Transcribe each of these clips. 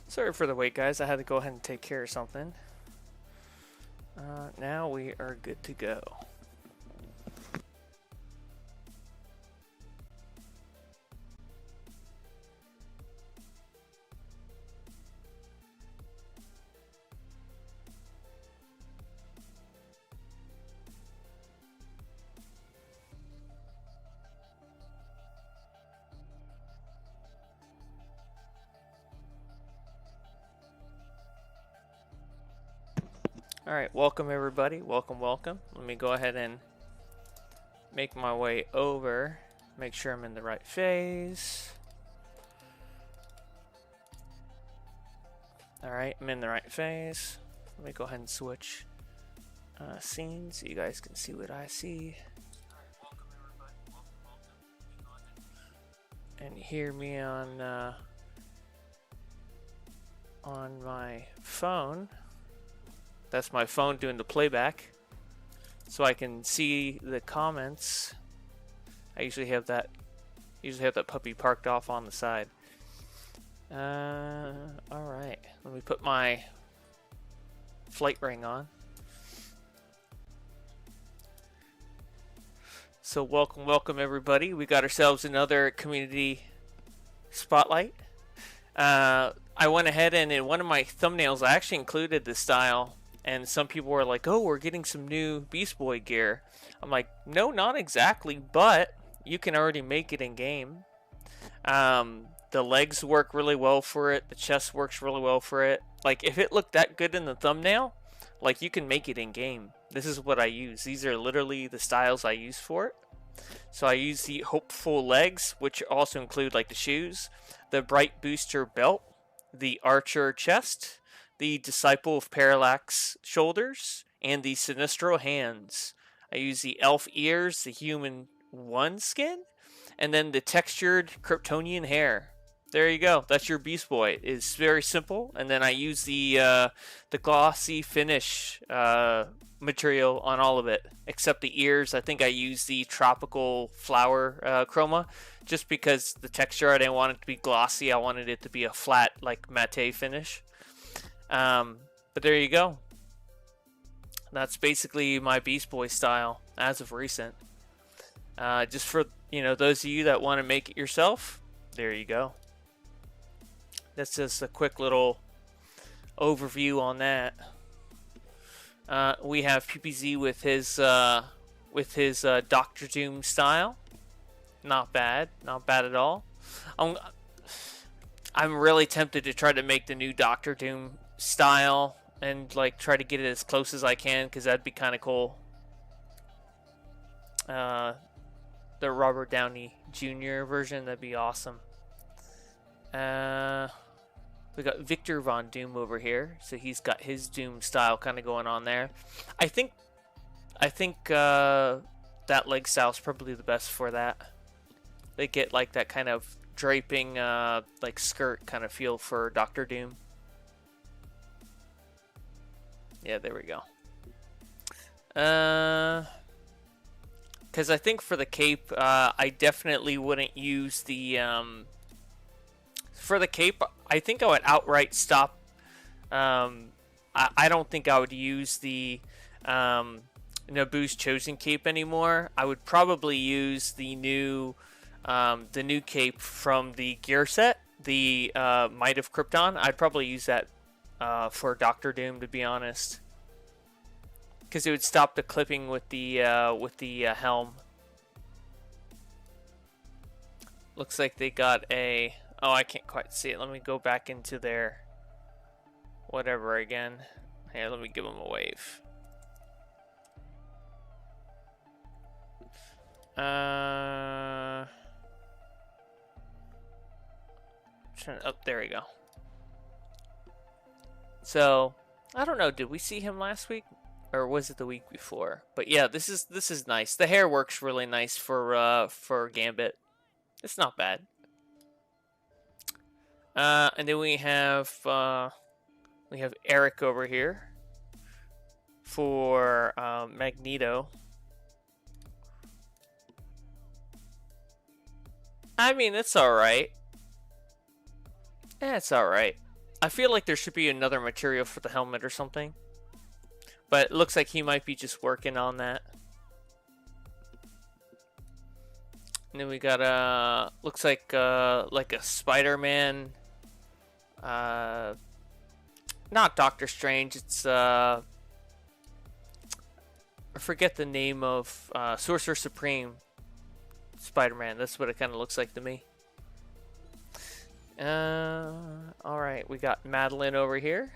Sorry for the wait, guys. I had to go ahead and take care of something. Now we are good to go. Alright, welcome everybody. Welcome. Let me go ahead and make my way over. Make sure I'm in the right phase. Alright, I'm in the right phase. Let me go ahead and switch scenes so you guys can see what I see. And hear me on my phone. That's my phone doing the playback, so I can see the comments. I usually have that puppy parked off on the side. All right, let me put my flight ring on. So welcome everybody. We got ourselves another community spotlight. I went ahead and in one of my thumbnails I actually included the style. And some people were like, oh, we're getting some new Beast Boy gear. I'm like, no, not exactly, but you can already make it in game. The legs work really well for it. The chest works really well for it. Like, if it looked that good in the thumbnail, like, you can make it in game. This is what I use. These are literally the styles I use for it. So I use the Hopeful legs, which also include, like, the shoes, the Bright Booster belt, the Archer chest, the Disciple of Parallax shoulders, and the Sinistro hands. I use the elf ears, the human one skin, and then the textured Kryptonian hair. There you go. That's your Beast Boy. It's very simple. And then I use the glossy finish material on all of it, except the ears. I think I use the tropical flower chroma, just because the texture, I didn't want it to be glossy. I wanted it to be a flat, like, matte finish. But there you go. That's basically my Beast Boy style as of recent. Just for, those of you that want to make it yourself, there you go. That's just a quick little overview on that. We have PPZ with his Doctor Doom style. Not bad at all. I'm really tempted to try to make the new Doctor Doom style and, like, try to get it as close as I can, because that'd be kind of cool. The Robert Downey Jr. version, that'd be awesome. We got Victor Von Doom over here, so he's got his Doom style kind of going on there. I think that leg style is probably the best for that. They get, like, that kind of draping, like, skirt kind of feel for Doctor Doom. Yeah, there we go. Because I think for the cape, I definitely wouldn't use the... for the cape, I think I would outright stop. I don't think I would use the Naboo's Chosen cape anymore. I would probably use the new cape from the gear set, the Might of Krypton. I'd probably use that for Doctor Doom, to be honest, because it would stop the clipping with the helm. Looks like they got a... Oh, I can't quite see it. Let me go back into their whatever again. Here, let me give them a wave. There we go. So, I don't know, did we see him last week? Or was it the week before? But yeah, this is nice. The hair works really nice for Gambit. It's not bad. And then we have Eric over here for Magneto. I mean, it's alright. It's alright. I feel like there should be another material for the helmet or something. But it looks like he might be just working on that. And then we got looks like a Spider-Man, not Doctor Strange. It's I forget the name of Sorcerer Supreme Spider-Man. That's what it kind of looks like to me. All right, we got Madeline over here.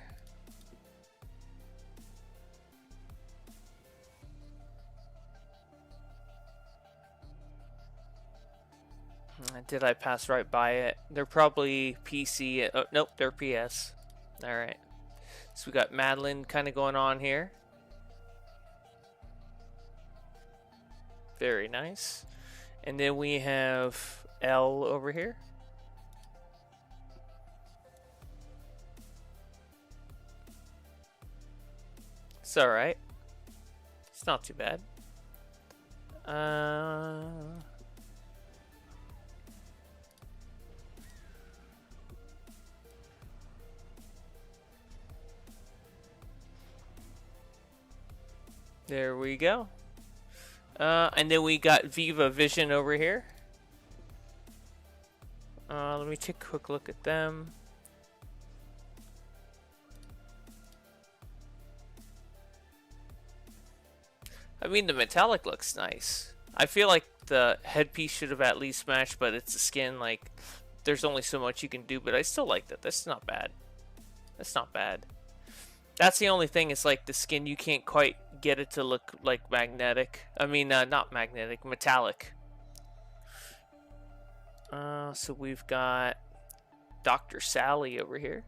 Did I pass right by it? They're probably PC. Oh, nope, they're PS. All right. So we got Madeline kind of going on here. Very nice. And then we have L over here. It's all right. It's not too bad. There we go. And then we got Viva Vision over here. Let me take a quick look at them. I mean, the metallic looks nice. I feel like the headpiece should have at least matched, but it's the skin. Like, there's only so much you can do, but I still like that. That's not bad. That's not bad. That's the only thing, is like the skin, you can't quite get it to look like magnetic. I mean, not magnetic, metallic. So we've got Dr. Sally over here.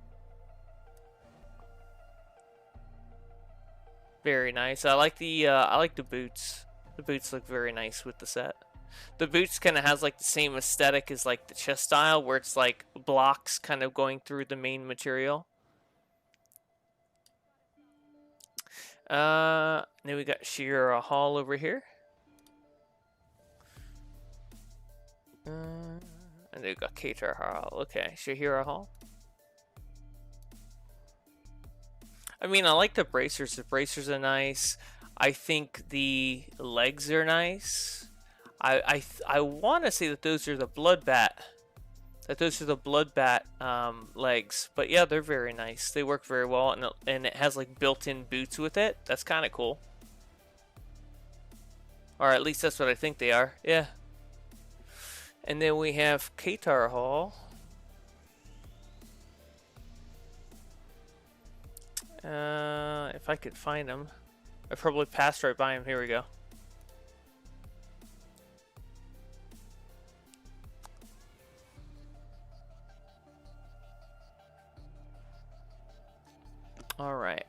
Very nice. I like the boots. The boots look very nice with the set. The boots kind of has like the same aesthetic as like the chest style, where it's like blocks kind of going through the main material. Then we got Shira Hall over here. And then we got Katar Hall. Okay, Shahira Hall. I mean, I like the bracers. The bracers are nice. I think the legs are nice. I want to say that those are the Bloodbat. That those are the Bloodbat legs. But yeah, they're very nice. They work very well, and it has like built-in boots with it. That's kind of cool. Or at least that's what I think they are. Yeah. And then we have Katar Hall. If I could find him. I probably passed right by him. Here we go. All right.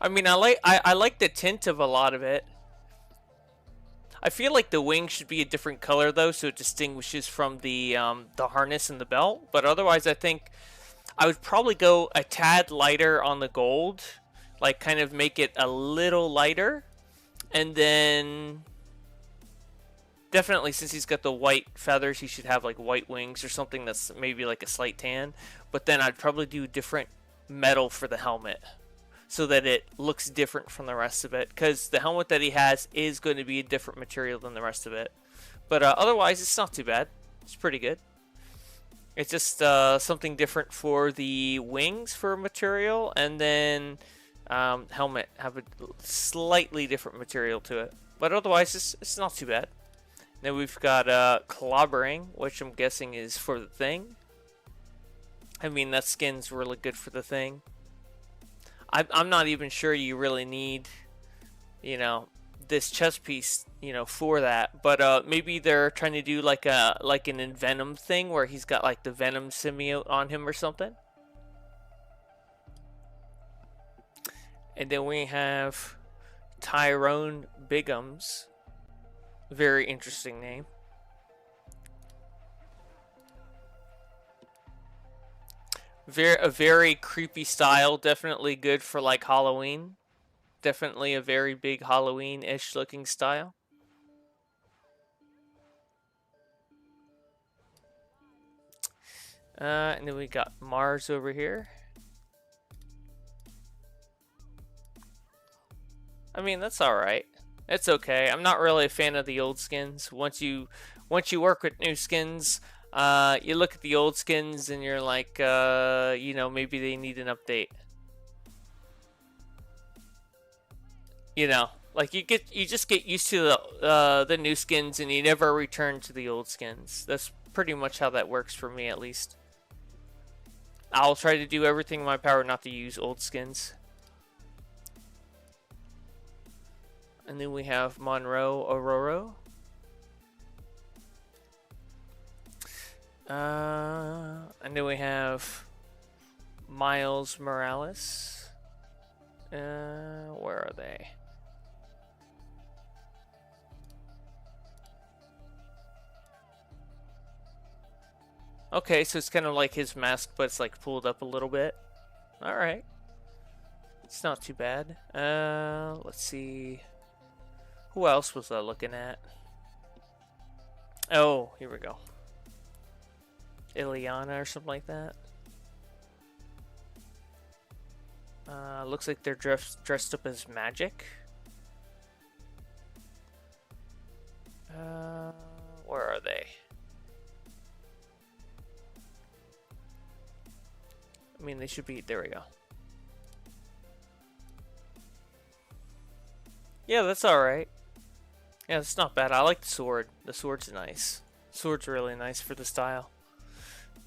I mean, I like the tint of a lot of it. I feel like the wing should be a different color though, so it distinguishes from the harness and the belt. But otherwise, I think I would probably go a tad lighter on the gold, like kind of make it a little lighter, and then definitely, since he's got the white feathers, he should have like white wings or something that's maybe like a slight tan. But then I'd probably do different metal for the helmet, so that it looks different from the rest of it, because the helmet that he has is going to be a different material than the rest of it. But otherwise, it's not too bad. It's pretty good. It's just something different for the wings for material, and then helmet have a slightly different material to it. But otherwise, it's not too bad. Then we've got clobbering, which I'm guessing is for the thing. I mean, that skin's really good for the thing. I'm not even sure you really need, you know, this chest piece, you know, for that. But maybe they're trying to do like an Envenom thing where he's got like the Venom symbiote on him or something. And then we have Tyrone Biggums. Very interesting name. A very creepy style, definitely good for like Halloween. Definitely a very big Halloween-ish looking style. And then we got Mars over here. I mean, that's alright. It's okay. I'm not really a fan of the old skins. Once you work with new skins, you look at the old skins and you're like, you know, maybe they need an update. You know, like you just get used to the new skins and you never return to the old skins. That's pretty much how that works for me, at least. I'll try to do everything in my power not to use old skins. And then we have Monroe Aurora. And then we have Miles Morales. Where are they? Okay, so it's kind of like his mask, but it's like pulled up a little bit. Alright. It's not too bad. Let's see. Who else was I looking at? Oh, here we go. Ileana or something like that. Looks like they're dressed up as magic. Where are they? I mean, they should be. There we go. Yeah, that's alright. Yeah, it's not bad. I like the sword. The sword's nice. Sword's really nice for the style.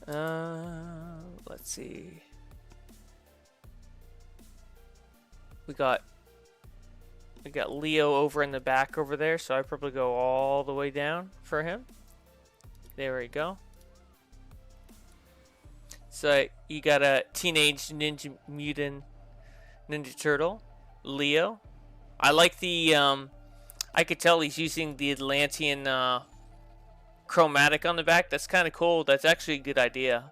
Let's see. We got Leo over in the back over there, so I'd probably go all the way down for him. There we go. So you got a Teenage Ninja Mutant Ninja Turtle, Leo. I like the I could tell he's using the Atlantean chromatic on the back. That's kind of cool. That's actually a good idea.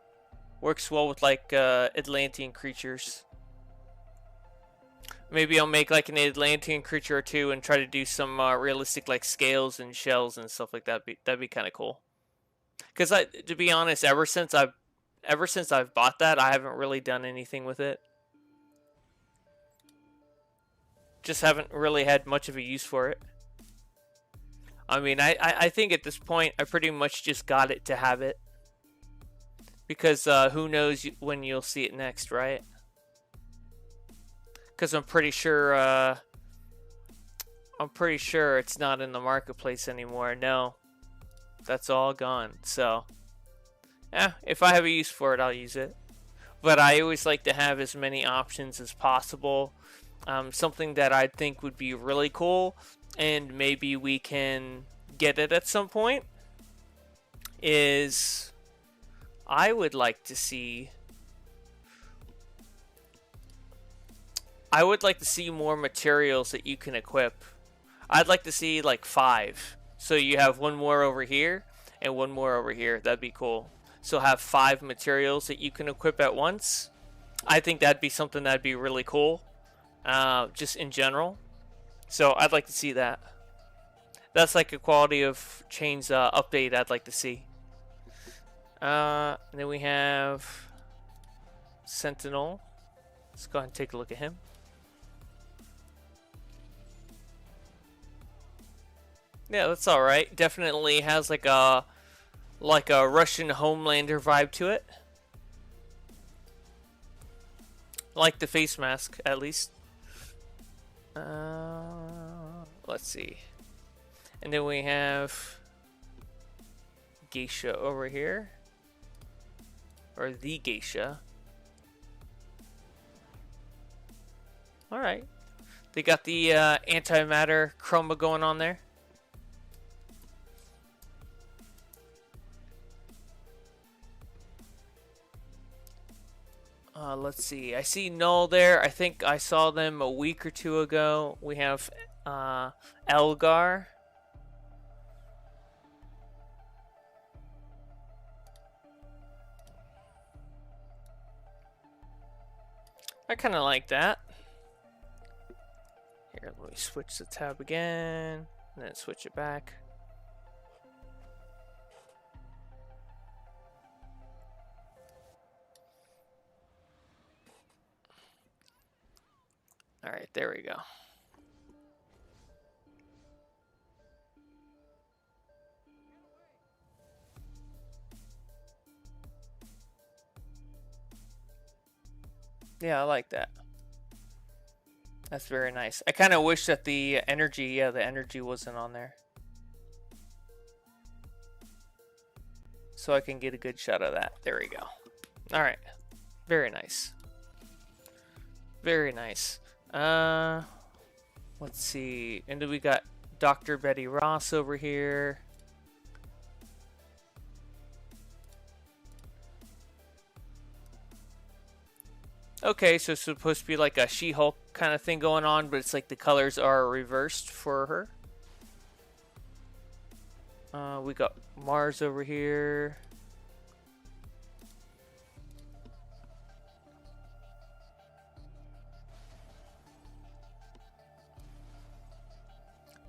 Works well with like Atlantean creatures. Maybe I'll make like an Atlantean creature or two and try to do some realistic like scales and shells and stuff like that. That'd be kind of cool. Because to be honest, ever since I've bought that, I haven't really done anything with it. Just haven't really had much of a use for it. I mean, I think at this point, I pretty much just got it to have it. Because who knows when you'll see it next, right? Because I'm pretty sure it's not in the marketplace anymore. No, that's all gone. So, yeah, if I have a use for it, I'll use it. But I always like to have as many options as possible. Something that I think would be really cool, and maybe we can get it at some point, is I would like to see more materials that you can equip. I'd like to see like 5. So you have one more over here and one more over here. That'd be cool. So have 5 materials that you can equip at once. I think that'd be something that'd be really cool. Just in general. So I'd like to see that. That's like a quality of change update I'd like to see. And then we have Sentinel. Let's go ahead and take a look at him. Yeah, that's alright. Definitely has like a Russian Homelander vibe to it. Like the face mask, at least. Let's see. And then we have Geisha over here. Or the Geisha. Alright. They got the antimatter chroma going on there. Let's see. I see Null there. I think I saw them a week or 2 ago. We have Elgar. I kind of like that. Here, let me switch the tab again, and then switch it back. All right, there we go. Yeah, I like that. That's very nice. I kind of wish that the energy, the energy wasn't on there. So I can get a good shot of that. There we go. All right. Very nice. Very nice. Let's see. And then we got Dr. Betty Ross over here. Okay, so it's supposed to be like a She-Hulk kind of thing going on, but it's like the colors are reversed for her. We got Mars over here.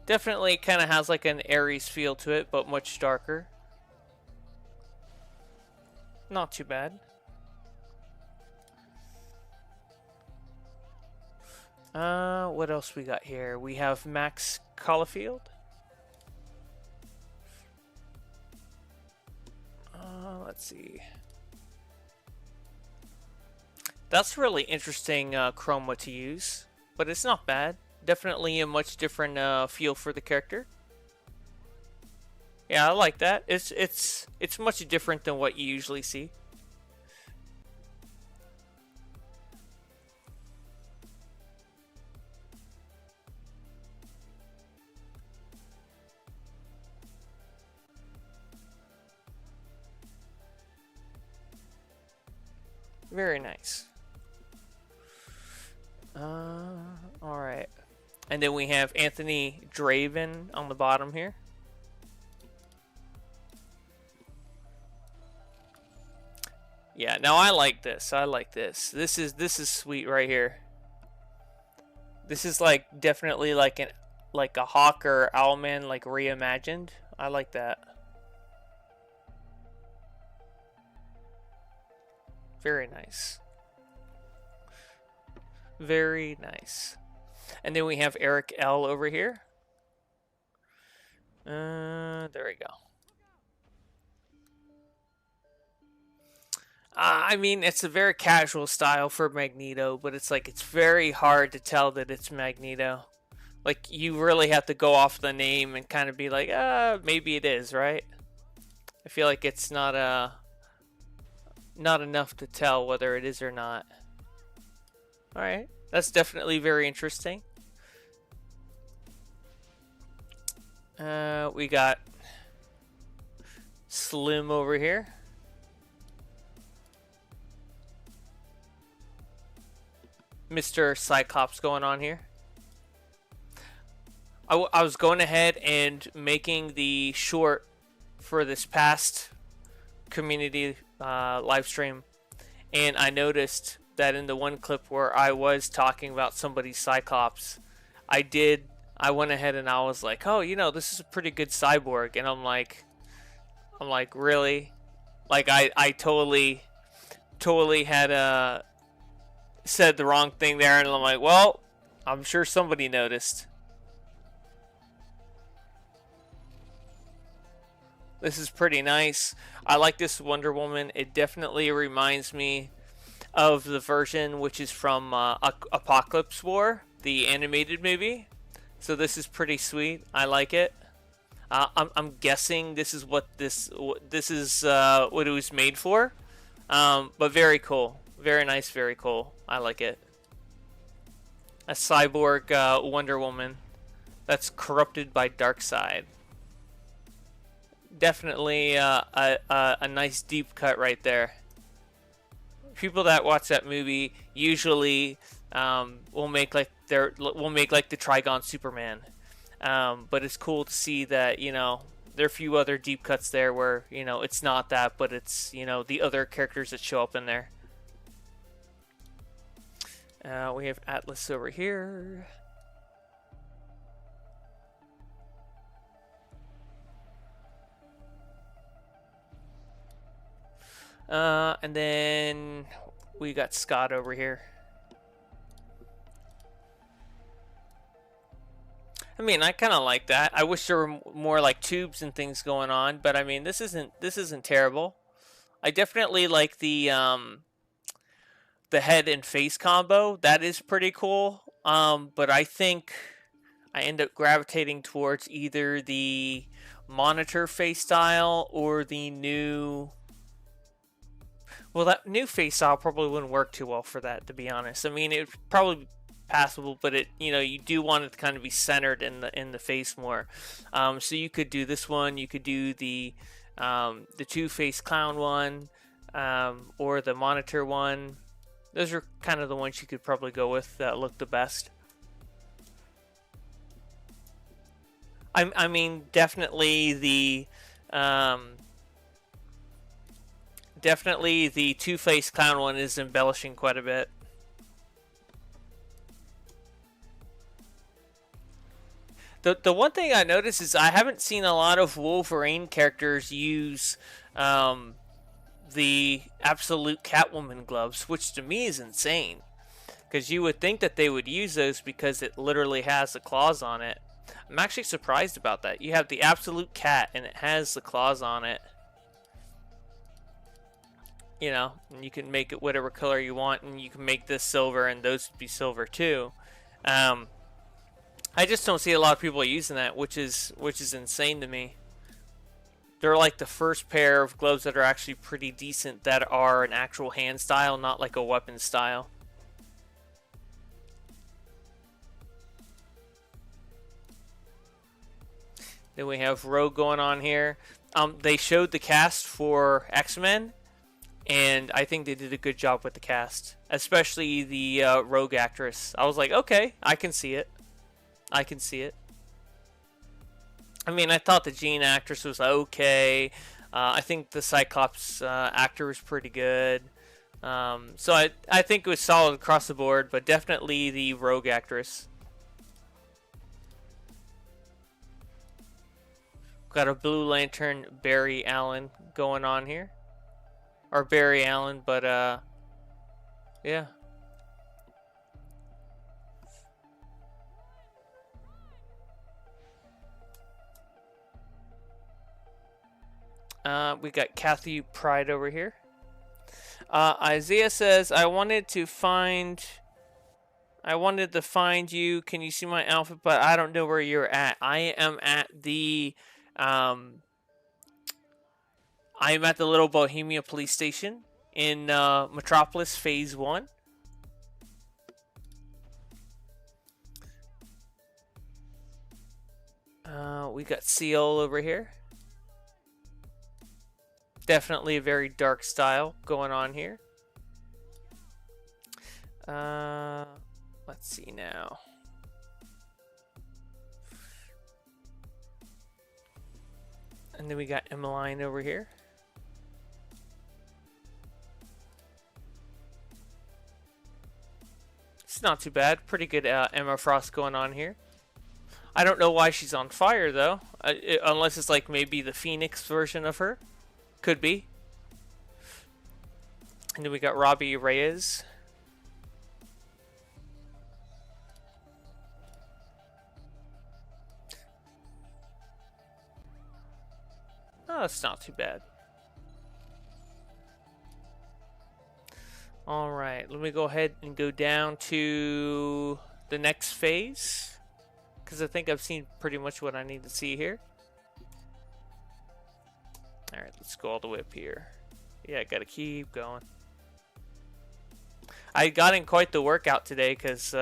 Definitely kind of has like an Ares feel to it, but much darker. Not too bad. What else we got here? We have Max Caulfield. Let's see. That's really interesting chroma to use, but it's not bad. Definitely a much different feel for the character. Yeah, I like that. It's much different than what you usually see. Very nice. All right. And then we have Anthony Draven on the bottom here. Yeah, now I like this. I like this. This is sweet right here. This is like definitely like a Hawk or Owlman like reimagined. I like that. Very nice. Very nice. And then we have Eric L over here. There we go. I mean, it's a very casual style for Magneto, but it's like it's very hard to tell that it's Magneto. Like you really have to go off the name and kind of be like, maybe it is, right? I feel like it's not enough to tell whether it is or not. All right, that's definitely very interesting. We got Slim over here. Mr. Cyclops going on here. I was going ahead and making the short for this past community live stream, and I noticed that in the one clip where I was talking about somebody's Cyclops, I went ahead and I was like, oh, this is a pretty good cyborg, and I'm like, really? Like I totally had said the wrong thing there, and I'm like, well, I'm sure somebody noticed. This is pretty nice. I like this Wonder Woman. It definitely reminds me of the version which is from Apocalypse War, the animated movie. So this is pretty sweet. I like it. I'm guessing this is what what it was made for. But very cool. Very nice, very cool. I like it. A cyborg Wonder Woman that's corrupted by Darkseid. Definitely a nice deep cut right there. People that watch that movie usually will make like the Trigon Superman. But it's cool to see that there are a few other deep cuts there where it's not that, but it's the other characters that show up in there. We have Atlas over here. And then we got Scott over here. I mean, I kind of like that. I wish there were more like tubes and things going on, but I mean, this isn't terrible. I definitely like the head and face combo. That is pretty cool. But I think I end up gravitating towards either the monitor face style or the new. Well, that new face style probably wouldn't work too well for that, to be honest. I mean, it probably be passable, but you do want it to kind of be centered in the face more. So you could do this one. You could do the two-face clown one, or the monitor one. Those are kind of the ones you could probably go with that look the best. I mean, definitely the two-face clown one is embellishing quite a bit. The one thing I noticed is I haven't seen a lot of Wolverine characters use the absolute Catwoman gloves, which to me is insane. Because you would think that they would use those because it literally has the claws on it. I'm actually surprised about that. You have the absolute cat and it has the claws on it. You know, and you can make it whatever color you want, and you can make this silver and those would be silver too. I just don't see a lot of people using that, which is insane to me. They're like the first pair of gloves that are actually pretty decent that are an actual hand style, not like a weapon style. Then we have Rogue going on here. They showed the cast for X-Men, and I think they did a good job with the cast, especially the Rogue actress. I was like, okay, I can see it. I can see it. I mean, I thought the Jean actress was okay. I think the Cyclops actor was pretty good. So I think it was solid across the board, but definitely the Rogue actress. Got a Blue Lantern Barry Allen going on here. Or Barry Allen, but yeah. We got Kathy Pride over here. Isaiah says, I wanted to find you. Can you see my outfit? But I don't know where you're at. I am at the Little Bohemia police station in Metropolis Phase 1. We got Seal over here. Definitely a very dark style going on here. Let's see now. And then we got Emmeline over here. It's not too bad. Pretty good Emma Frost going on here. I don't know why she's on fire though. Unless it's like maybe the Phoenix version of her. Could be. And then we got Robbie Reyes. Oh, it's not too bad. Alright, let me go ahead and go down to the next phase. Because I think I've seen pretty much what I need to see here. Alright, let's go all the way up here. Yeah, I gotta keep going. I got in quite the workout today because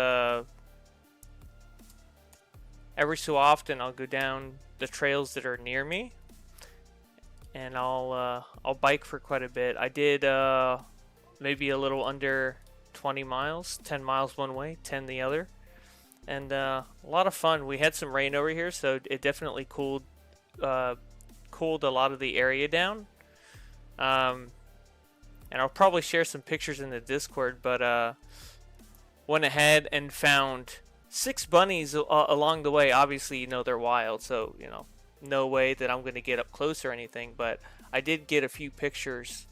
every so often I'll go down the trails that are near me. And I'll bike for quite a bit. I did maybe a little under 20 miles, 10 miles one way, 10 the other. And a lot of fun. We had some rain over here, so it definitely cooled a lot of the area down. And I'll probably share some pictures in the Discord, but went ahead and found 6 bunnies along the way. Obviously, you know, they're wild, so, you know, no way that I'm going to get up close or anything, but I did get a few pictures.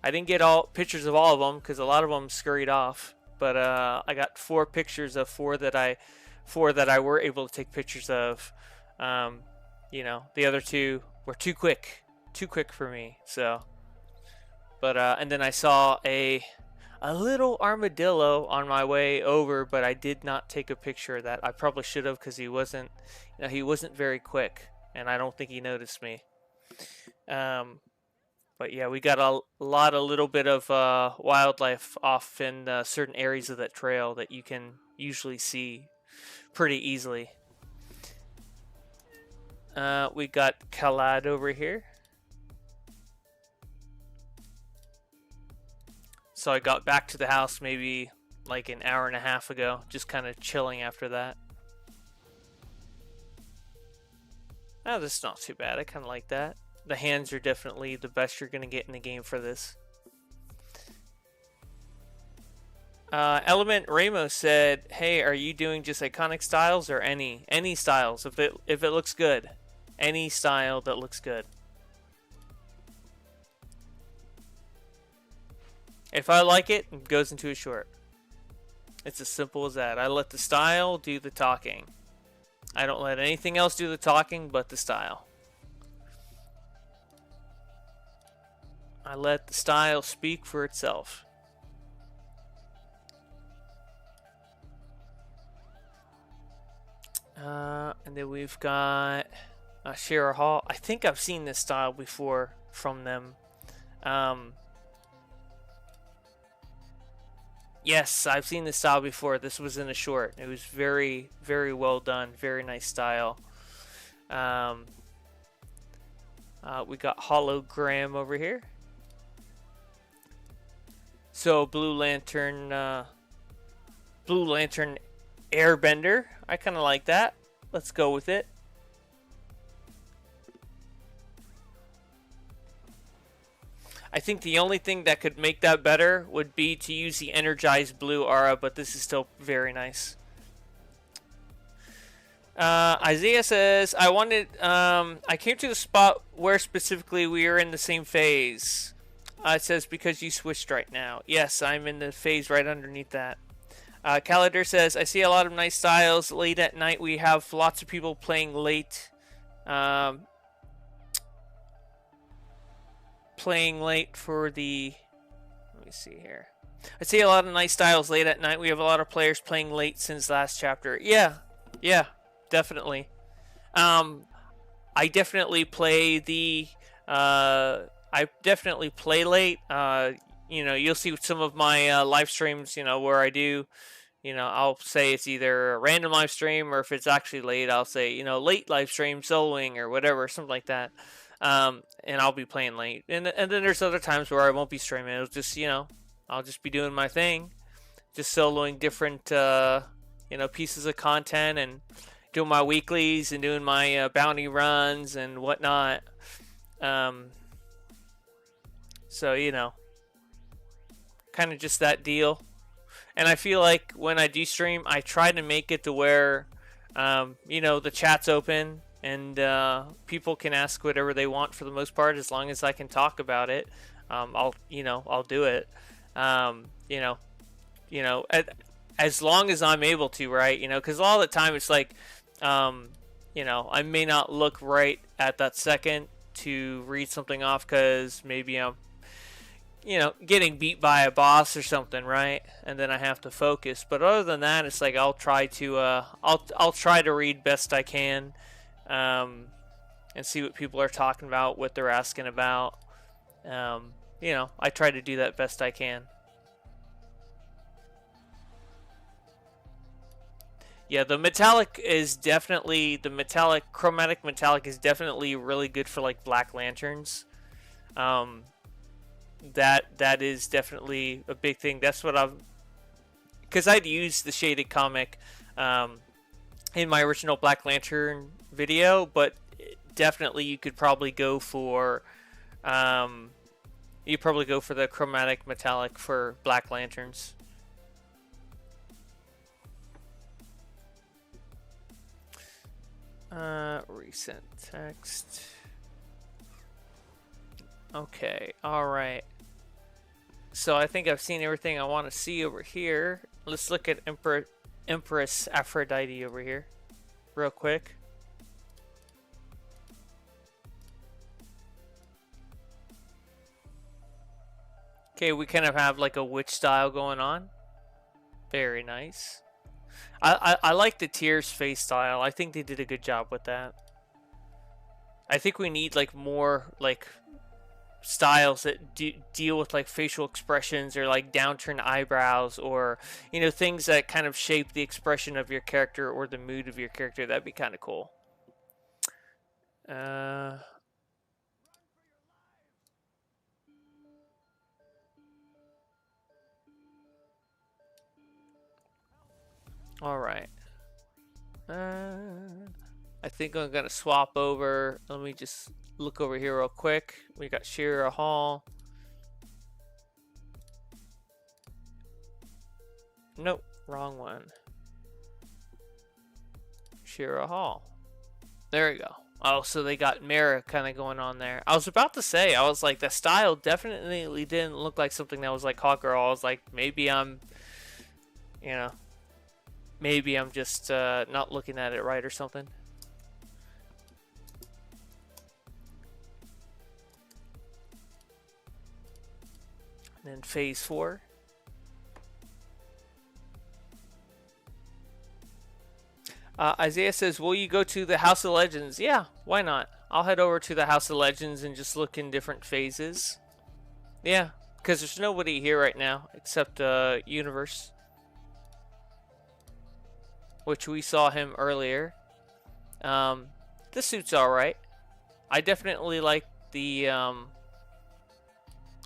I didn't get all pictures of all of them because a lot of them scurried off, but I got 4 pictures of 4 4 that I were able to take pictures of. You know, the other 2 were too quick for me. So, but and then I saw a little armadillo on my way over, but I did not take a picture of that. I probably should have, because he wasn't, you know, he wasn't very quick, and I don't think he noticed me. But yeah, we got a little bit of wildlife off in certain areas of that trail that you can usually see pretty easily. We got Khalad over here. So I got back to the house maybe like an hour and a half ago, just kind of chilling after that. Oh, this is not too bad. I kind of like that. The hands are definitely the best you're going to get in the game for this. Element Ramos said, "Hey, are you doing just iconic styles or any styles? If it looks good, any style that looks good. If I like it, it goes into a short. It's as simple as that. I let the style do the talking. I don't let anything else do the talking but the style. I let the style speak for itself." And then we've got Shira Hall. I think I've seen this style before from them. Yes, I've seen this style before. This was in a short. It was very, very well done. Very nice style. We got Hologram over here. So Blue Lantern Airbender. I kind of like that. Let's go with it. I think the only thing that could make that better would be to use the energized blue aura, but this is still very nice. Isaiah says, I came to the spot where specifically we are in the same phase. It says, because you switched right now. Yes, I'm in the phase right underneath that. Calendar says, I see a lot of nice styles. Late at night, we have lots of people playing late. Playing late for the... Let me see here. I see a lot of nice styles late at night. We have a lot of players playing late since last chapter. Yeah, definitely. I definitely play the... I definitely play late. You know, you'll see some of my live streams, you know, where I do, you know, I'll say it's either a random live stream, or if it's actually late, I'll say, you know, late live stream, soloing, or whatever, something like that. And I'll be playing late. And then there's other times where I won't be streaming. It'll just, you know, I'll just be doing my thing, just soloing different, you know, pieces of content, and doing my weeklies, and doing my bounty runs and whatnot. So, you know, kind of just that deal. And I feel like when I do stream, I try to make it to where, you know, the chat's open, and people can ask whatever they want for the most part, as long as I can talk about it. I'll do it. As long as I'm able to, right? You know, because all the time it's like, you know, I may not look right at that second to read something off, because maybe I'm, you know, getting beat by a boss or something, right? And then I have to focus. But other than that, it's like I'll try to I'll try to read best I can, and see what people are talking about, what they're asking about. You know, I try to do that best I can. Yeah, the chromatic metallic is definitely really good for like Black Lanterns. That is definitely a big thing. That's what because I'd used the shaded comic in my original Black Lantern video, but definitely you could probably go for the chromatic metallic for Black Lanterns. Recent text. Okay, alright. So I think I've seen everything I want to see over here. Let's look at Emperor Empress Aphrodite over here real quick. Okay, we kind of have like a witch style going on. Very nice. I like the Tears face style. I think they did a good job with that. I think we need like more like styles that deal with like facial expressions or like downturned eyebrows, or you know, things that kind of shape the expression of your character or the mood of your character. That'd be kind of cool. All right. I think I'm gonna swap over. Let me just look over here real quick. We got Shira Hall. Nope, wrong one. Shira Hall. There we go. Oh, so they got Mara kind of going on there. I was about to say, I was like, the style definitely didn't look like something that was like Hawkgirl. I was like, maybe I'm, you know, maybe I'm just not looking at it right or something. And then phase 4. Isaiah says, will you go to the House of Legends? Yeah, why not? I'll head over to the House of Legends and just look in different phases. Yeah, because there's nobody here right now except Universe, which we saw him earlier. The suit's alright. I definitely like the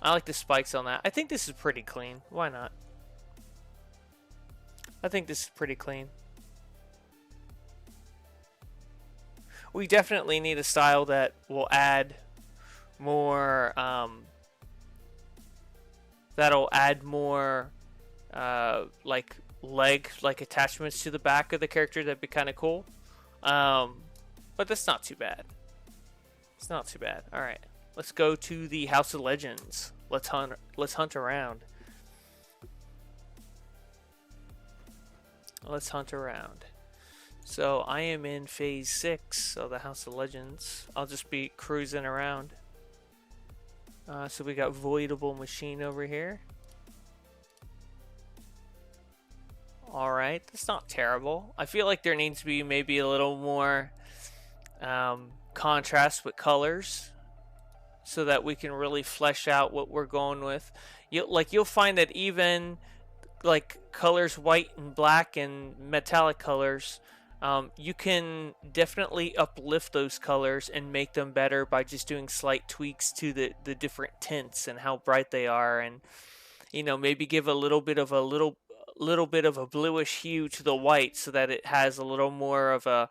I like the spikes on that. I think this is pretty clean. Why not? I think this is pretty clean. We definitely need a style that will add more, that'll add more, like leg, like attachments to the back of the character. That'd be kind of cool. But that's not too bad. It's not too bad. All right, let's go to the House of Legends. Let's hunt around. Let's hunt around. So I am in phase 6 of the House of Legends. I'll just be cruising around. So we got Voidable Machine over here. Alright, that's not terrible. I feel like there needs to be maybe a little more contrast with colors, so that we can really flesh out what we're going with. You'll find that even like colors white and black and metallic colors, you can definitely uplift those colors and make them better by just doing slight tweaks to the different tints and how bright they are, and you know, maybe give a little bit of a bluish hue to the white so that it has a little more of a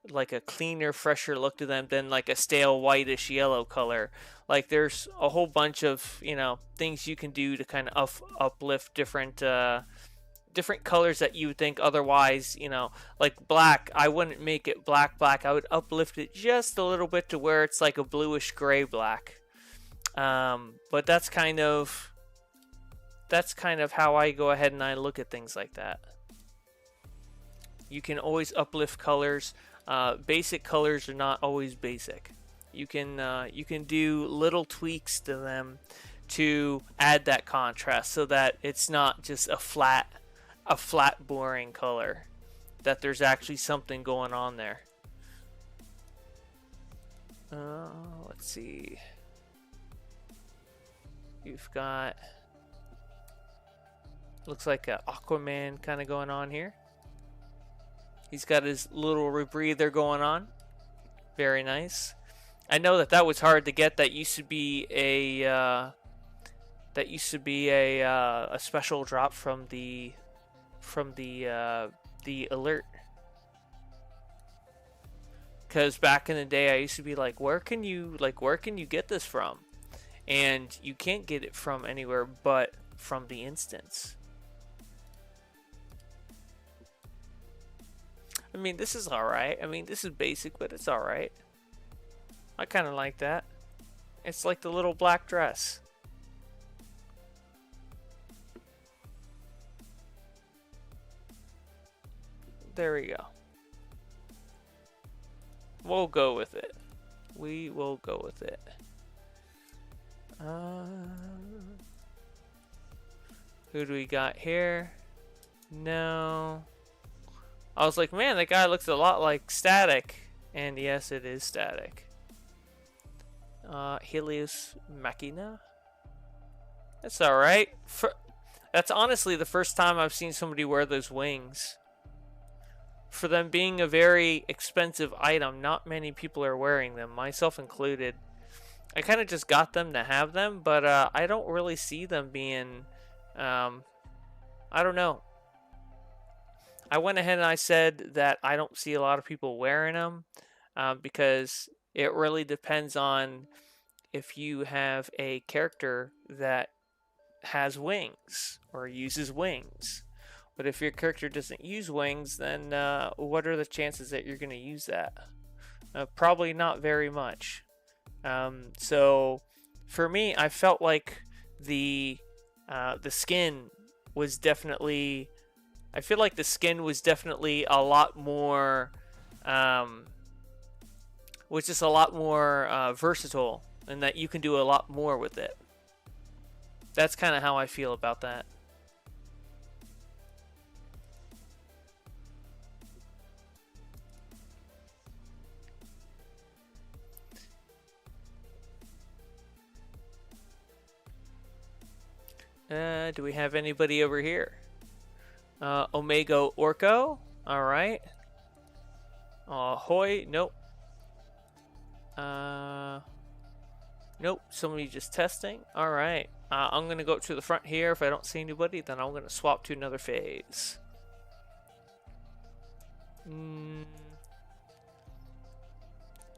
like a cleaner, fresher look to them than like a stale whitish yellow color. Like there's a whole bunch of, you know, things you can do to kind of uplift different different colors that you would think otherwise, you know, like black, I wouldn't make it black. I would uplift it just a little bit to where it's like a bluish gray black. But that's kind of how I go ahead and I look at things like that. You can always uplift colors. Basic colors are not always basic. You can do little tweaks to them to add that contrast so that it's not just a flat boring color, that there's actually something going on there. Let's see. You've got, looks like an Aquaman kind of going on here. He's got his little rebreather going on. Very nice. I know that was hard to get. That used to be a special drop from the alert. Because back in the day, I used to be like, where can you get this from? And you can't get it from anywhere but from the instance. I mean, this is alright. I mean, this is basic, but it's alright. I kind of like that. It's like the little black dress. There we go. We'll go with it. We will go with it. Who do we got here? No. I was like, man, that guy looks a lot like Static. And yes, it is Static. Helios Machina. That's alright. That's honestly the first time I've seen somebody wear those wings. For them being a very expensive item, not many people are wearing them, myself included. I kind of just got them to have them, but I don't really see them being... I don't know. I went ahead and I said that I don't see a lot of people wearing them because it really depends on if you have a character that has wings or uses wings. But if your character doesn't use wings, then what are the chances that you're going to use that? Probably not very much. So for me, I felt like the skin was definitely... I feel like the skin was definitely a lot more... was just a lot more versatile, and that you can do a lot more with it. That's kind of how I feel about that. Do we have anybody over here? Omega Orko. Alright. Hoy. Nope. Nope. Somebody just testing. Alright. I'm going to go up to the front here. If I don't see anybody, then I'm going to swap to another phase.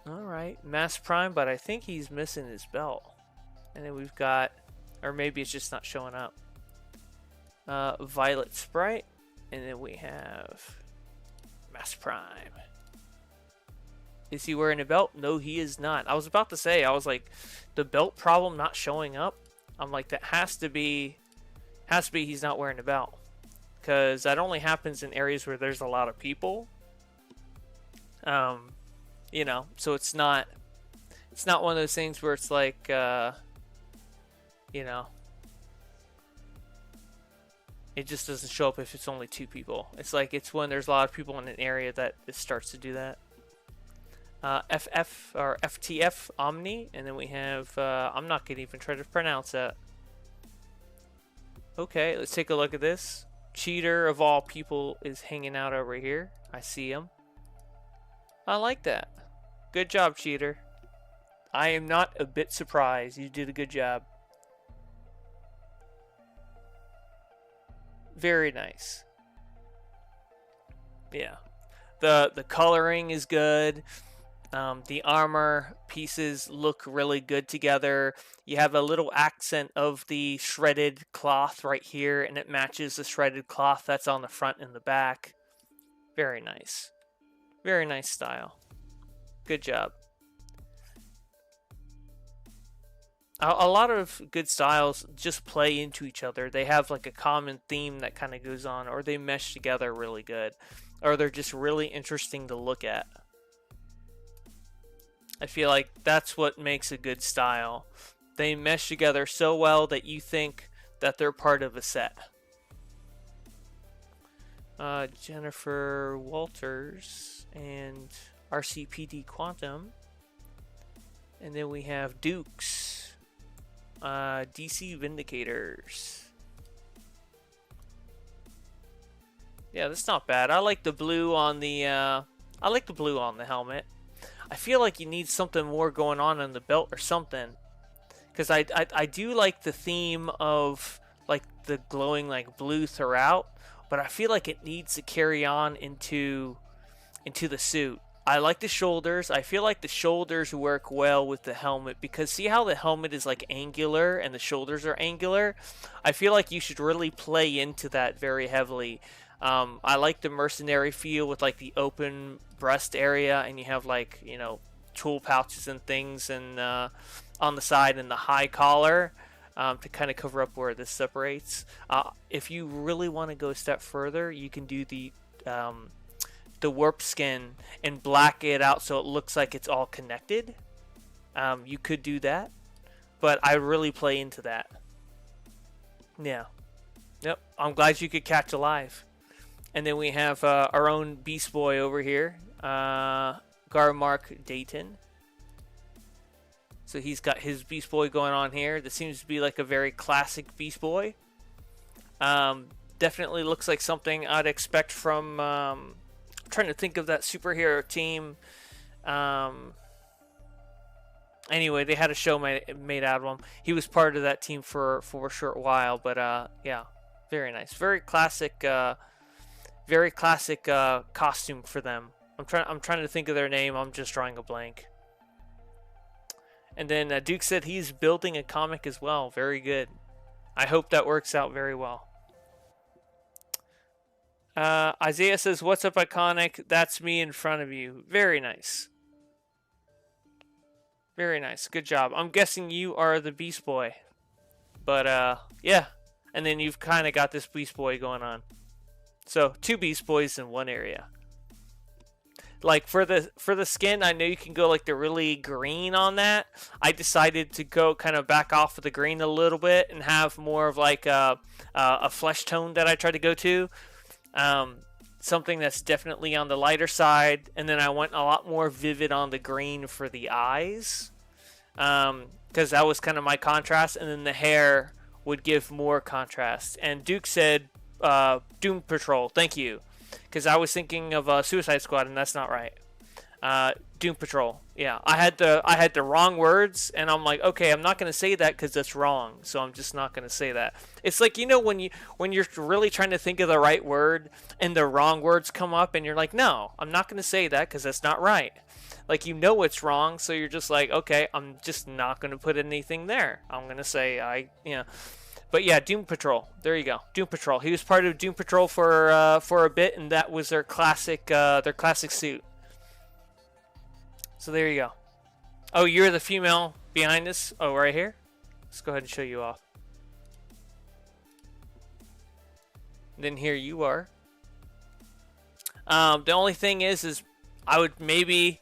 Alright. Mass Prime, but I think he's missing his belt. And then we've got... Or maybe it's just not showing up. Violet Sprite. And then we have Mass Prime. Is he wearing a belt? No, he is not. I was about to say, I was like, the belt problem not showing up. I'm like, that has to be he's not wearing a belt. Because that only happens in areas where there's a lot of people. You know, so it's not one of those things where it's like, you know, it just doesn't show up if it's only 2 people. It's like it's when there's a lot of people in an area that it starts to do that. FF or FTF Omni, and then we have I'm not gonna even try to pronounce that. Okay, let's take a look at this. Cheater of all people is hanging out over here. I see him. I like that. Good job, Cheater. I am not a bit surprised. You did a good job. Very nice. Yeah. The coloring is good. The armor pieces look really good together. You have a little accent of the shredded cloth right here, and it matches the shredded cloth that's on the front and the back. Very nice. Very nice style. Good job. A lot of good styles just play into each other. They have like a common theme that kind of goes on, or they mesh together really good, or they're just really interesting to look at. I feel like that's what makes a good style. They mesh together so well that you think that they're part of a set. Jennifer Walters and RCPD Quantum. And then we have Dukes. DC Vindicators. Yeah, that's not bad. I like the blue on the helmet. I feel like you need something more going on the belt or something. Because I do like the theme of like the glowing like blue throughout, but I feel like it needs to carry on into the suit. I like the shoulders. I feel like the shoulders work well with the helmet because see how the helmet is like angular and the shoulders are angular? I feel like you should really play into that very heavily. I like the mercenary feel with like the open breast area, and you have like, you know, tool pouches and things and on the side and the high collar to kind of cover up where this separates. If you really want to go a step further, you can do the the warp skin and black it out so it looks like it's all connected. You could do that, but I really play into that. Yeah. Yep. I'm glad you could catch alive. And then we have our own Beast Boy over here, Garmark Dayton. So he's got his Beast Boy going on here. This seems to be like a very classic Beast Boy. Definitely looks like something I'd expect from... I'm trying to think of that superhero team. Anyway, they had a show made out of him. He was part of that team for a short while, but yeah, very nice, very classic costume for them. I'm trying to think of their name. I'm just drawing a blank. And then Duke said he's building a comic as well. Very good. I hope that works out very well. Isaiah says, "What's up, Iconic? That's me in front of you." Very nice. Very nice. Good job. I'm guessing you are the Beast Boy. But, yeah. And then you've kind of got this Beast Boy going on. So, 2 Beast Boys in one area. Like, for the skin, I know you can go, like, the really green on that. I decided to go kind of back off of the green a little bit and have more of, like, a flesh tone that I try to go to. Something that's definitely on the lighter side, and then I went a lot more vivid on the green for the eyes, because that was kind of my contrast, and then the hair would give more contrast. And Duke said Doom Patrol, thank you, because I was thinking of Suicide Squad, and that's not right. Doom Patrol, yeah, I had the wrong words, and I'm like, okay, I'm not going to say that because that's wrong, so I'm just not going to say that. It's like, you know, when you're really trying to think of the right word and the wrong words come up, and you're like, no, I'm not going to say that because that's not right. Like, you know it's wrong, so you're just like, okay, I'm just not going to put anything there. I'm going to say But yeah, Doom Patrol. There you go, Doom Patrol. He was part of Doom Patrol for a bit, and that was their classic suit. So there you go. Oh, you're the female behind us? Oh, right here? Let's go ahead and show you off. Then here you are. The only thing is I would maybe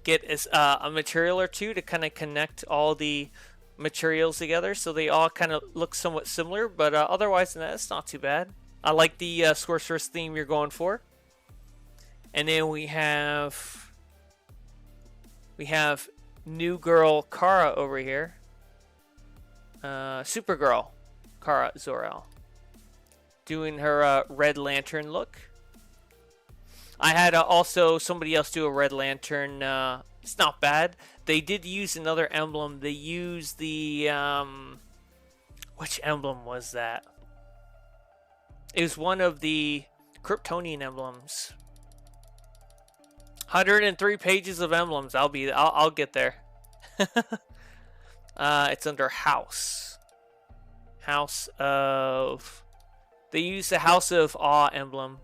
get a material or two to kind of connect all the materials together so they all kind of look somewhat similar, but otherwise than that, it's not too bad. I like the Sorceress theme you're going for. And then we have new girl Kara over here. Supergirl Kara Zor-El doing her Red Lantern look. I had also somebody else do a Red Lantern. It's not bad. They did use another emblem. They used the which emblem was that? It was one of the Kryptonian emblems. 103 pages of emblems. I'll get there. It's under House. House of... They used the House of Awe emblem.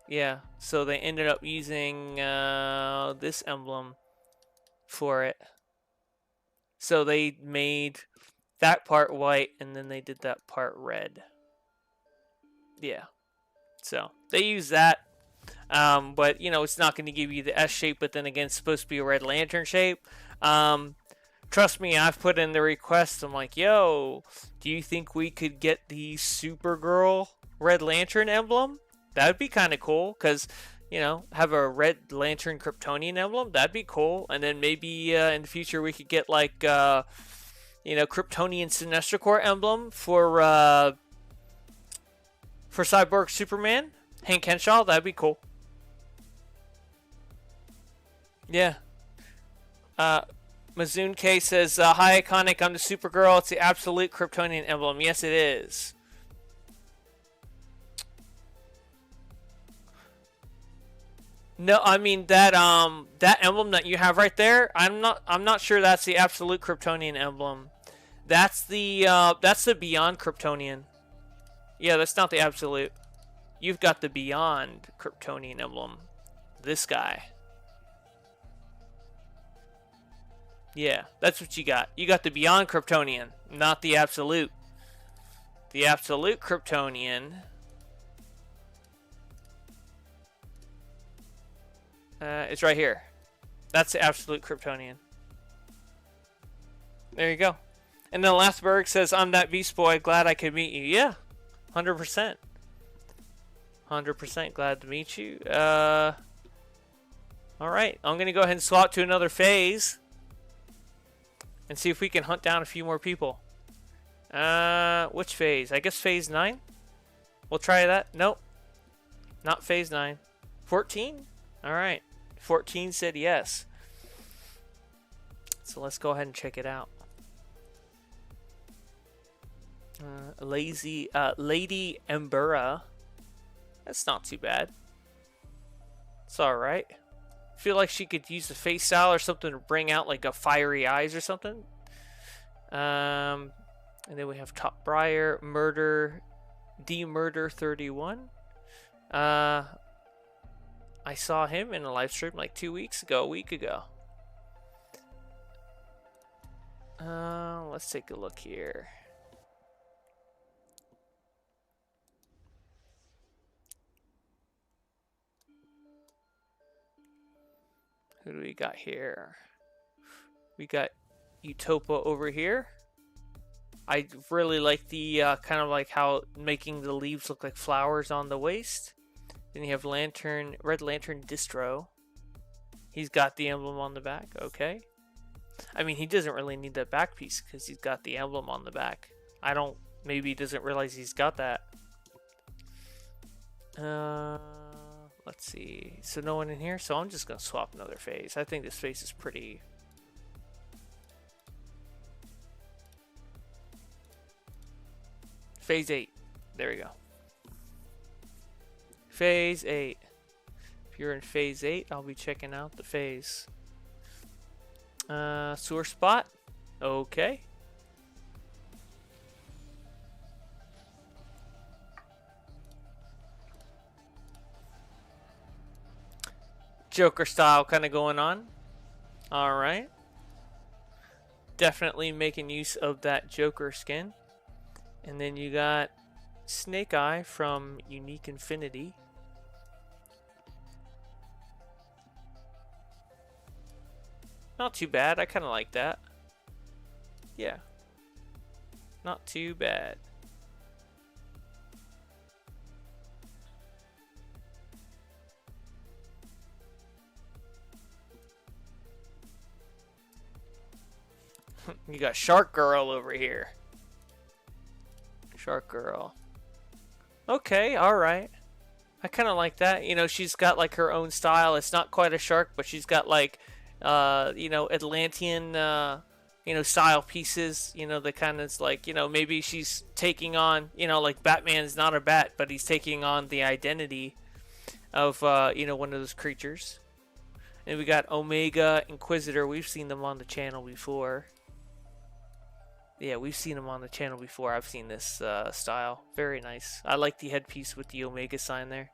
Yeah, so they ended up using this emblem for it. So they made that part white, and then they did that part red. Yeah. So they use that. But, you know, it's not going to give you the S shape, but then again, it's supposed to be a Red Lantern shape. Trust me, I've put in the request. I'm like, yo, do you think we could get the Supergirl Red Lantern emblem? That'd be kind of cool, because, you know, have a Red Lantern Kryptonian emblem. That'd be cool. And then maybe in the future we could get, like, you know, Kryptonian Sinestro Corps emblem for Cyborg Superman. Hank Henshaw, that'd be cool. Yeah. Mazoon K says, hi, Iconic, I'm the Supergirl. It's the absolute Kryptonian emblem. Yes, it is. No, I mean that emblem that you have right there, I'm not sure that's the absolute Kryptonian emblem. That's the Beyond Kryptonian. Yeah, that's not the absolute. You've got the Beyond Kryptonian emblem. This guy. Yeah, that's what you got. You got the Beyond Kryptonian, not the Absolute. The Absolute Kryptonian It's right here. That's the absolute Kryptonian. There you go. And then Lastberg says, I'm that Beast Boy. Glad I could meet you. Yeah, 100%. 100% glad to meet you. Alright, I'm going to go ahead and swap to another phase. And see if we can hunt down a few more people. Which phase? I guess phase 9? We'll try that. Nope. Not phase 9. 14? Alright. 14 said yes. So let's go ahead and check it out. Lady Embera. That's not too bad. It's alright. Feel like she could use the face style or something to bring out like a fiery eyes or something. And then we have Top Briar, Murder, D-Murder 31. I saw him in a live stream like a week ago. Let's take a look here. Who do we got here? We got Utopa over here. I really like the kind of like how making the leaves look like flowers on the waist. Then you have Red Lantern Distro. He's got the emblem on the back. Okay. I mean, he doesn't really need that back piece because he's got the emblem on the back. Maybe he doesn't realize he's got that. Let's see. So no one in here. So I'm just going to swap another phase. I think this phase is pretty... Phase 8. There we go. Phase 8. If you're in phase 8, I'll be checking out the phase. Sewer spot. Okay. Joker style kind of going on. Alright. Definitely making use of that Joker skin. And then you got Snake Eye from Unique Infinity. Not too bad. I kind of like that. Yeah. Not too bad. You got Shark Girl over here. Shark Girl. Okay, alright. I kind of like that. You know, she's got like her own style. It's not quite a shark, but she's got like, you know, Atlantean, you know, style pieces. You know, the kind of like, you know, maybe she's taking on, you know, like Batman's not a bat, but he's taking on the identity of, you know, one of those creatures. And we got Omega Inquisitor. We've seen them on the channel before. Yeah, we've seen them on the channel before. I've seen this style. Very nice. I like the headpiece with the Omega sign there.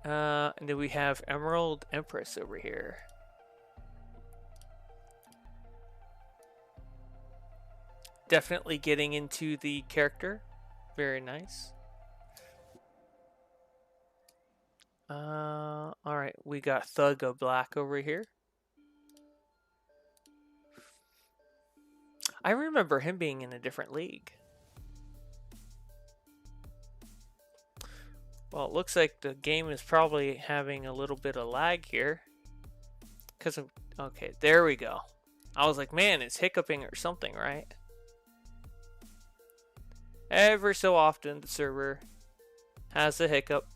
And then we have Emerald Empress over here. Definitely getting into the character. Very nice. Alright, we got Thug of Black over here. I remember him being in a different league. Well, it looks like the game is probably having a little bit of lag here. Because of... Okay, there we go. I was like, man, it's hiccuping or something, right? Ever so often, the server has a hiccup.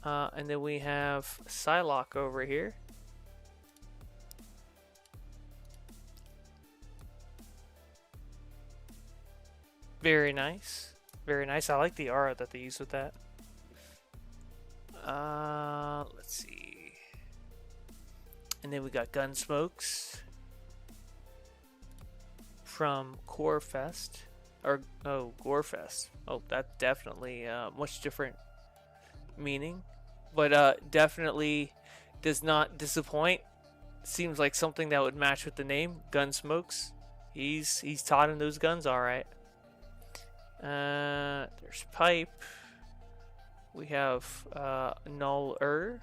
And then we have Psylocke over here. Very nice. Very nice. I like the aura that they use with that. Let's see. And then we got Gunsmokes from Gorefest. Gorefest. Oh, that's definitely much different meaning. But definitely does not disappoint. Seems like something that would match with the name. Gunsmokes. He's taught in those guns alright. There's Pipe. We have null-er.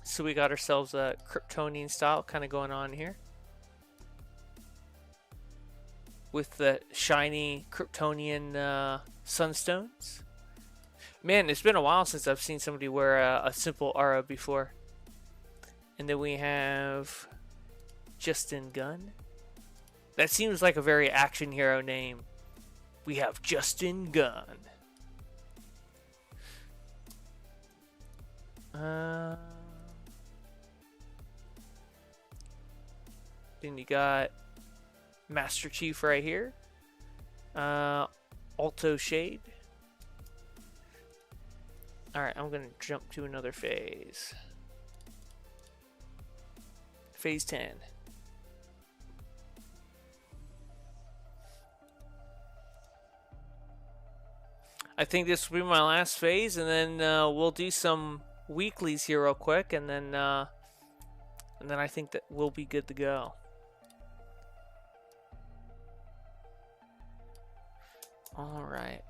So we got ourselves a Kryptonian style kind of going on here. With the shiny Kryptonian sunstones. Man, it's been a while since I've seen somebody wear a simple aura before. And then we have Justin Gunn. That seems like a very action hero name. We have Justin Gunn. Then you got Master Chief right here. Alto Shade. Alright, I'm gonna jump to another phase. Phase 10. I think this will be my last phase, and then we'll do some weeklies here real quick, and then I think that we'll be good to go. All right.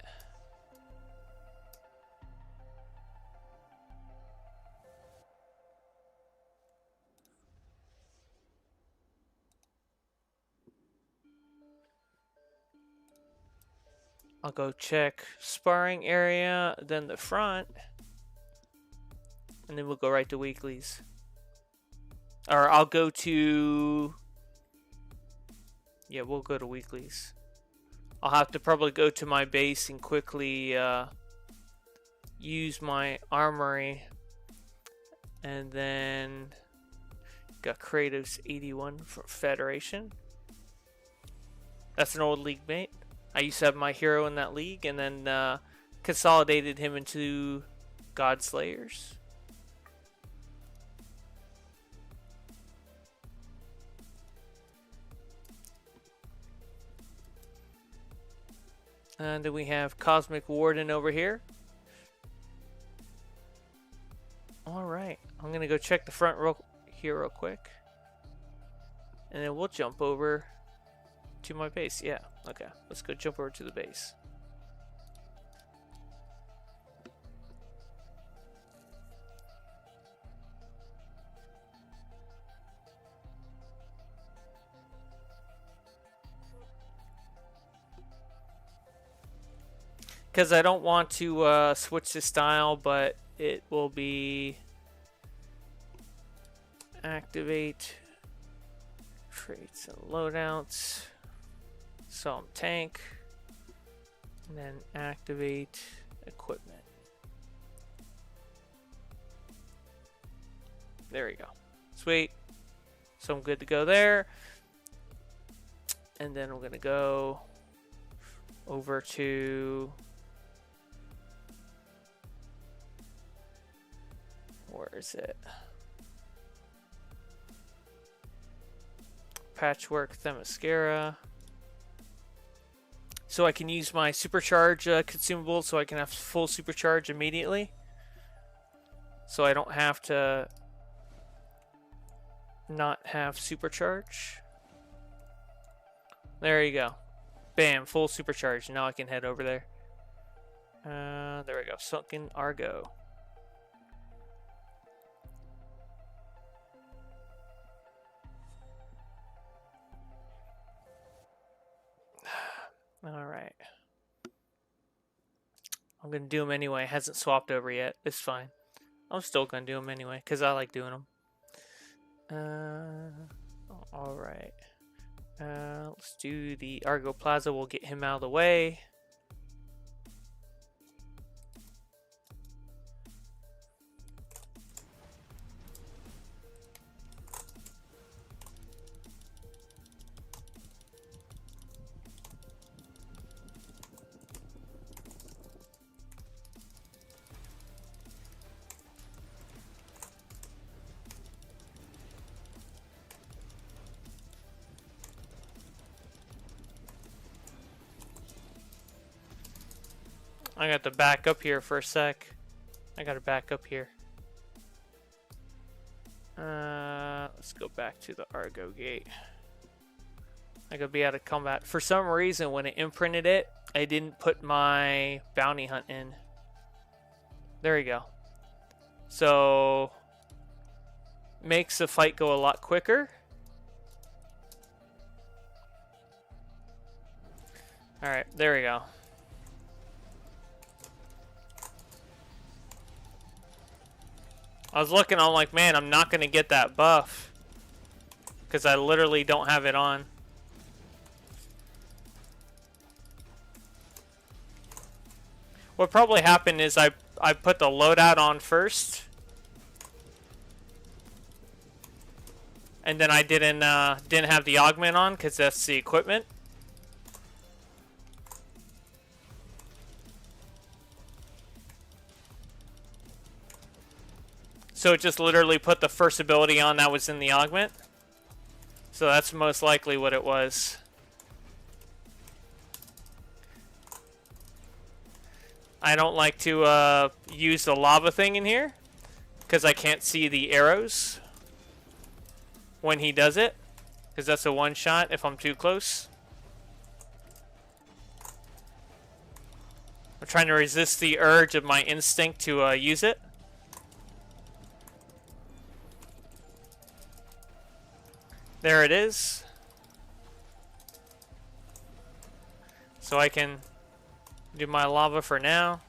I'll go check sparring area, then the front, and then we'll go right to weeklies. Or I'll go to... Yeah, we'll go to weeklies. I'll have to probably go to my base and quickly use my armory. And then got Kratos 81 for Federation. That's an old league mate. I used to have my hero in that league, and then consolidated him into God Slayers. And then we have Cosmic Warden over here. Alright, I'm going to go check the front here real quick. And then we'll jump over to my base. Yeah, okay. Let's go jump over to the base. Because I don't want to switch the style, but it will be activate traits and loadouts. Some tank, and then activate equipment. There we go. Sweet. So I'm good to go there. And then we're gonna go over to... Where is it? Patchwork Themyscira. So I can use my supercharge consumable so I can have full supercharge immediately. So I don't have to not have supercharge. There you go. Bam, full supercharge. Now I can head over there. There we go. Sunken Argo. Alright. I'm going to do them anyway. It hasn't swapped over yet. It's fine. I'm still going to do them anyway because I like doing them. Alright. Let's do the Argo Plaza. We'll get him out of the way. I got to back up here for a sec. I got to back up here. Let's go back to the Argo gate. I gotta be out of combat. For some reason, when it imprinted it, I didn't put my bounty hunt in. There you go. So makes the fight go a lot quicker. Alright, there we go. I was looking, I'm like, man, I'm not going to get that buff. Because I literally don't have it on. What probably happened is I put the loadout on first. And then I didn't have the augment on because that's the equipment. So it just literally put the first ability on that was in the augment. So that's most likely what it was. I don't like to use the lava thing in here because I can't see the arrows when he does it, because that's a one shot if I'm too close. I'm trying to resist the urge of my instinct to use it. There it is. So I can do my lava for now.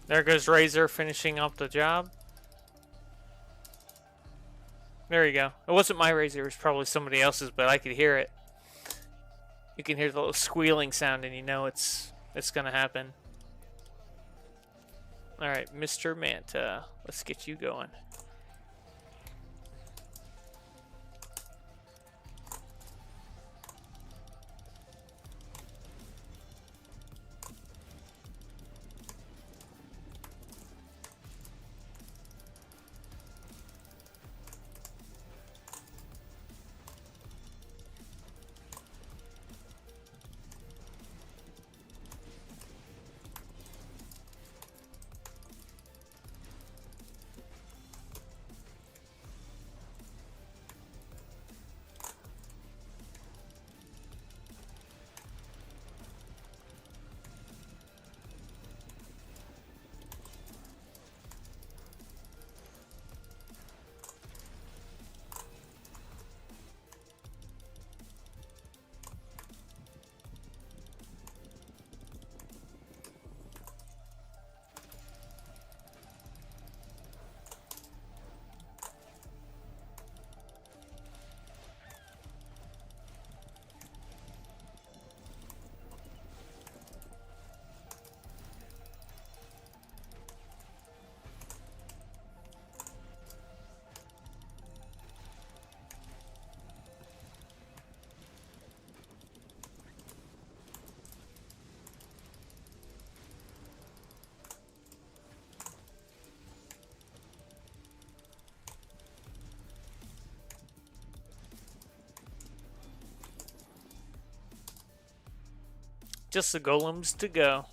There goes Razor finishing up the job. There you go. It wasn't my Razor, it was probably somebody else's, but I could hear it. You can hear the little squealing sound and you know it's gonna happen. Alright, Mr. Manta, let's get you going. Just the golems to go.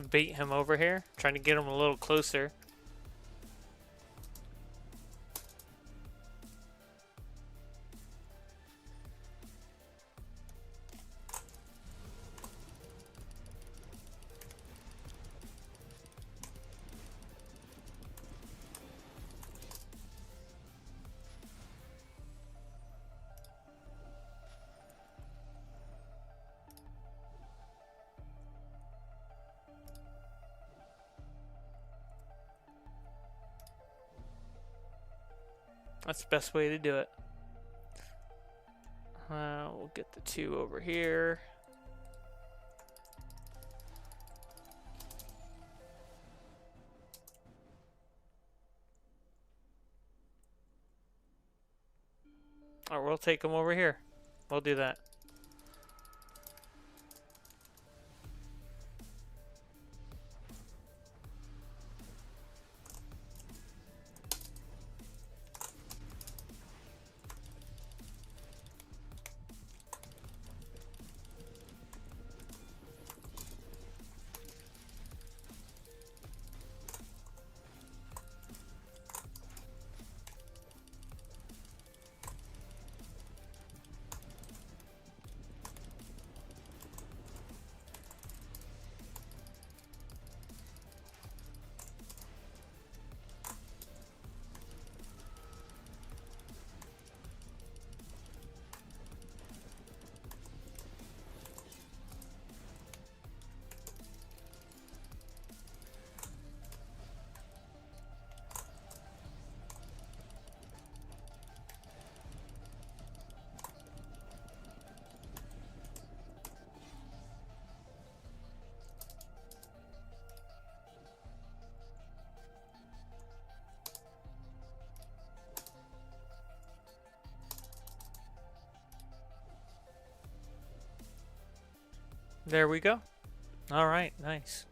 bait him over here, trying to get him a little closer. That's the best way to do it. We'll get the 2 over here. Or we'll take them over here. We'll do that. There we go. All right, nice.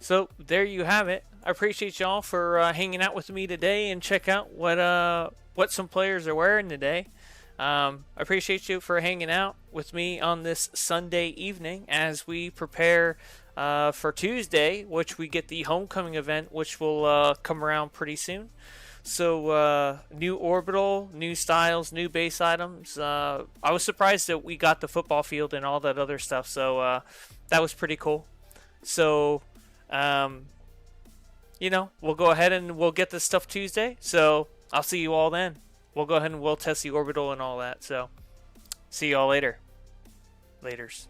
So there you have it. I appreciate y'all for hanging out with me today and check out what some players are wearing today. I appreciate you for hanging out with me on this Sunday evening as we prepare for Tuesday, which we get the homecoming event, which will come around pretty soon. So new orbital, new styles, new base items. I was surprised that we got the football field and all that other stuff. So that was pretty cool. So you know, we'll go ahead and we'll get this stuff Tuesday. So I'll see you all then. We'll go ahead and we'll test the orbital and all that. So see you all later. Laters.